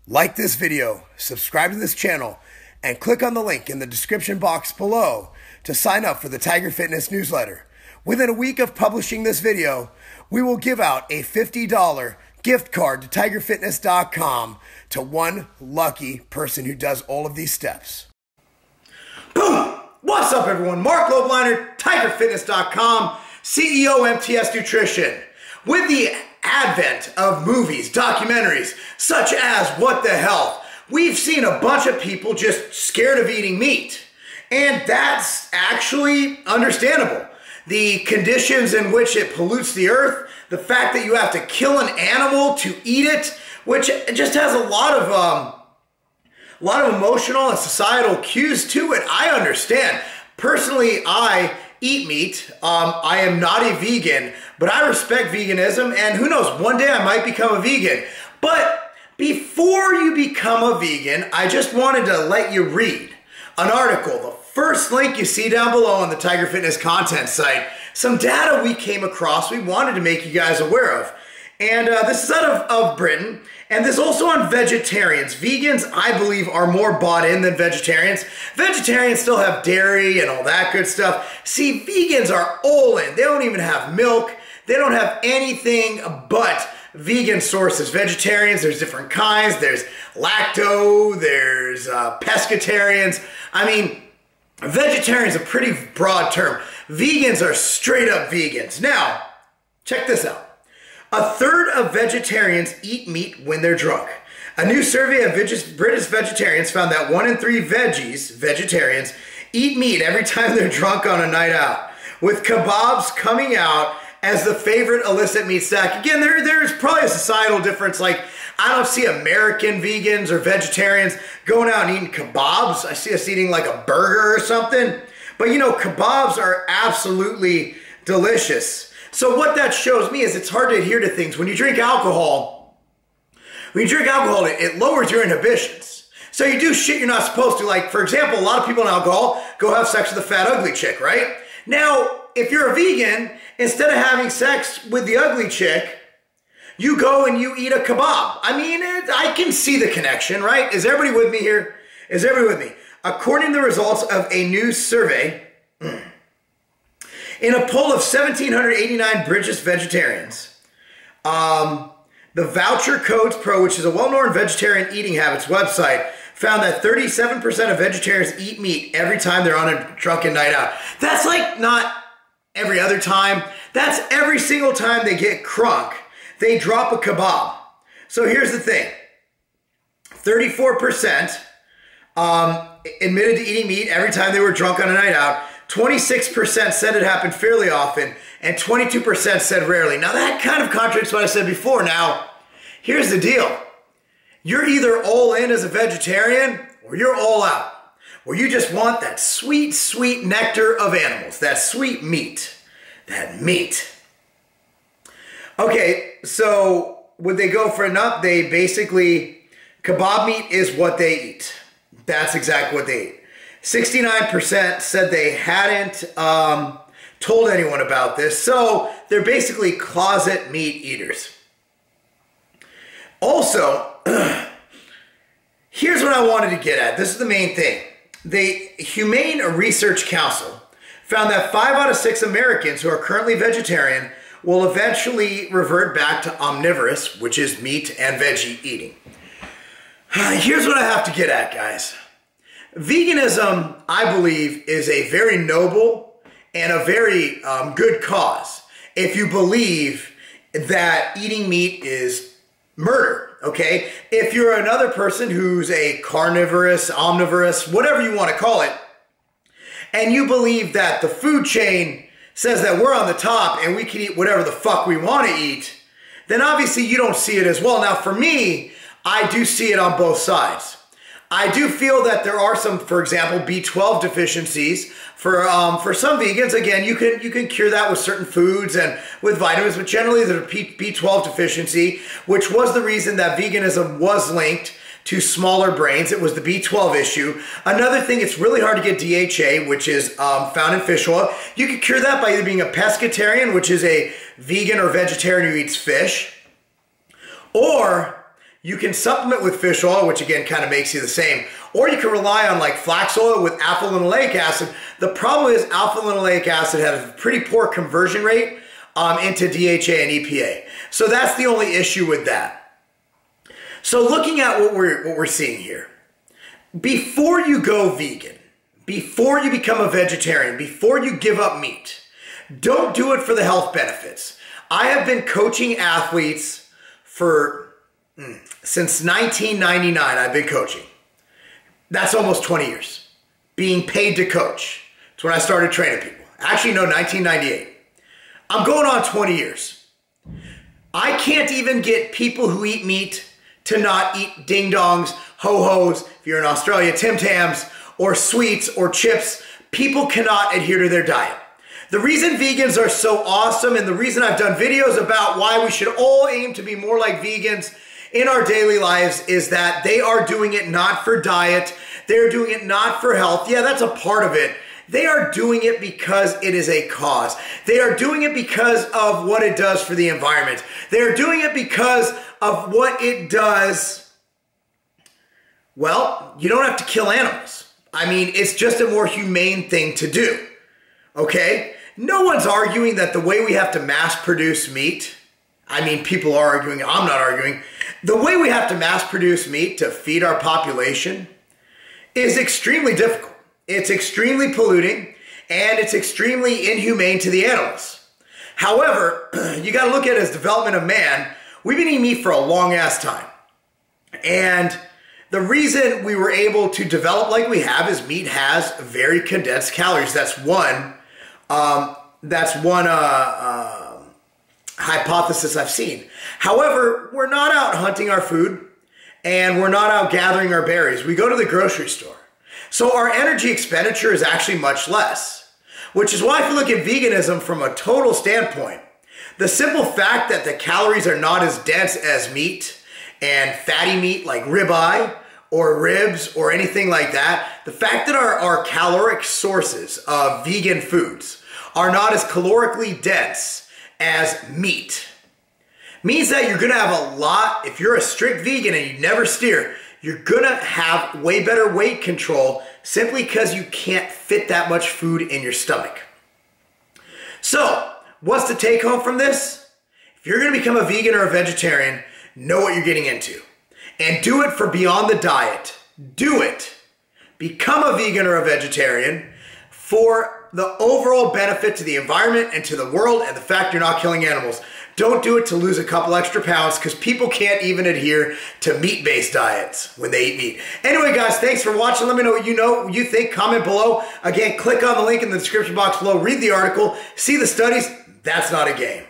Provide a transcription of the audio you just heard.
Like this video, subscribe to this channel, and click on the link in the description box below to sign up for the Tiger Fitness newsletter. Within a week of publishing this video, we will give out a $50 gift card to tigerfitness.com to one lucky person who does all of these steps. Boom! What's up, everyone? Marc Lobliner, tigerfitness.com, CEO MTS Nutrition. With the advent of movies, documentaries, such as What the Health, we've seen a bunch of people just scared of eating meat. And that's actually understandable. The conditions in which it pollutes the earth, the fact that you have to kill an animal to eat it, which just has a lot of emotional and societal cues to it. I understand. Personally, I eat meat. I am not a vegan, but I respect veganism, and who knows, one day I might become a vegan. But before you become a vegan, I just wanted to let you read an article, the first link you see down below on the Tiger Fitness content site, some data we came across we wanted to make you guys aware of. And this is out of Britain, and this is also on vegetarians. Vegans, I believe, are more bought in than vegetarians. Vegetarians still have dairy and all that good stuff. See, vegans are all in. They don't even have milk. They don't have anything but vegan sources. Vegetarians, there's different kinds. There's lacto, there's pescatarians. I mean, vegetarian is a pretty broad term. Vegans are straight up vegans. Now, check this out. A third of vegetarians eat meat when they're drunk. A new survey of British vegetarians found that 1 in 3 vegetarians, eat meat every time they're drunk on a night out, with kebabs coming out as the favorite illicit meat snack. Again, there's probably a societal difference. Like, I don't see American vegans or vegetarians going out and eating kebabs. I see us eating like a burger or something. But you know, kebabs are absolutely delicious. So what that shows me is it's hard to adhere to things. When you drink alcohol, it lowers your inhibitions. So you do shit you're not supposed to. Like, for example, a lot of people in alcohol go have sex with a fat, ugly chick, right? Now, if you're a vegan, instead of having sex with the ugly chick, you go and you eat a kebab. I mean, I can see the connection, right? Is everybody with me here? Is everybody with me? According to the results of a new survey, in a poll of 1,789 British vegetarians, the Voucher Codes Pro, which is a well-known vegetarian eating habits website, found that 37% of vegetarians eat meat every time they're on a drunken night out. That's like not every other time. That's every single time they get crunk, they drop a kebab. So here's the thing. 34% admitted to eating meat every time they were drunk on a night out. 26% said it happened fairly often, and 22% said rarely. Now that kind of contradicts what I said before. Now, here's the deal. You're either all in as a vegetarian, or you're all out. Or you just want that sweet, sweet nectar of animals, that sweet meat, that meat. Okay, so would they go for a nut? They basically, kebab meat is what they eat. That's exactly what they eat. 69% said they hadn't told anyone about this, so they're basically closet meat eaters. Also, here's what I wanted to get at. This is the main thing. The Humane Research Council found that 5 out of 6 Americans who are currently vegetarian will eventually revert back to omnivorous, which is meat and veggie eating. Here's what I have to get at, guys. Veganism, I believe, is a very noble and a very good cause if you believe that eating meat is murder, okay? If you're another person who's a carnivorous, omnivorous, whatever you want to call it, and you believe that the food chain says that we're on the top and we can eat whatever the fuck we want to eat, then obviously you don't see it as well. Now, for me, I do see it on both sides. I do feel that there are some, for example, B12 deficiencies for some vegans. Again, you can cure that with certain foods and with vitamins, but generally there's a B12 deficiency, which was the reason that veganism was linked to smaller brains. It was the B12 issue. Another thing, it's really hard to get DHA, which is found in fish oil. You can cure that by either being a pescatarian, which is a vegan or vegetarian who eats fish, or You can supplement with fish oil, which again kind of makes you the same. Or you can rely on like flax oil with alpha-linoleic acid. The problem is alpha-linoleic acid has a pretty poor conversion rate into DHA and EPA. So that's the only issue with that. So looking at what we're seeing here, before you go vegan, before you become a vegetarian, before you give up meat, don't do it for the health benefits. I have been coaching athletes since 1999. I've been coaching. That's almost 20 years. Being paid to coach. It's when I started training people. Actually, no, 1998. I'm going on 20 years. I can't even get people who eat meat to not eat ding-dongs, ho-hos, if you're in Australia, Tim Tams, or sweets or chips. People cannot adhere to their diet. The reason vegans are so awesome, and the reason I've done videos about why we should all aim to be more like vegans in our daily lives, is that they are doing it not for diet. They're doing it not for health. Yeah, that's a part of it. They are doing it because it is a cause. They are doing it because of what it does for the environment. They're doing it because of what it does. Well, you don't have to kill animals. I mean, it's just a more humane thing to do. Okay? No one's arguing that the way we have to mass produce meat, I mean, people are arguing, I'm not arguing. The way we have to mass produce meat to feed our population is extremely difficult. It's extremely polluting, and it's extremely inhumane to the animals. However, you got to look at it as development of man. We've been eating meat for a long ass time. And the reason we were able to develop like we have is meat has very condensed calories. That's one hypothesis I've seen. However, we're not out hunting our food, and we're not out gathering our berries. We go to the grocery store. So our energy expenditure is actually much less, which is why if you look at veganism from a total standpoint, the simple fact that the calories are not as dense as meat and fatty meat like ribeye or ribs or anything like that, the fact that our caloric sources of vegan foods are not as calorically dense as meat means that you're gonna have a lot, if you're a strict vegan and you never steer, you're gonna have way better weight control simply because you can't fit that much food in your stomach. So, what's the take home from this? If you're gonna become a vegan or a vegetarian, know what you're getting into. And do it for beyond the diet. Do it. Become a vegan or a vegetarian for the overall benefit to the environment and to the world and the fact you're not killing animals. Don't do it to lose a couple extra pounds because people can't even adhere to meat-based diets when they eat meat. Anyway, guys, thanks for watching. Let me know what you think. Comment below. Again, click on the link in the description box below. Read the article. See the studies. That's not a game.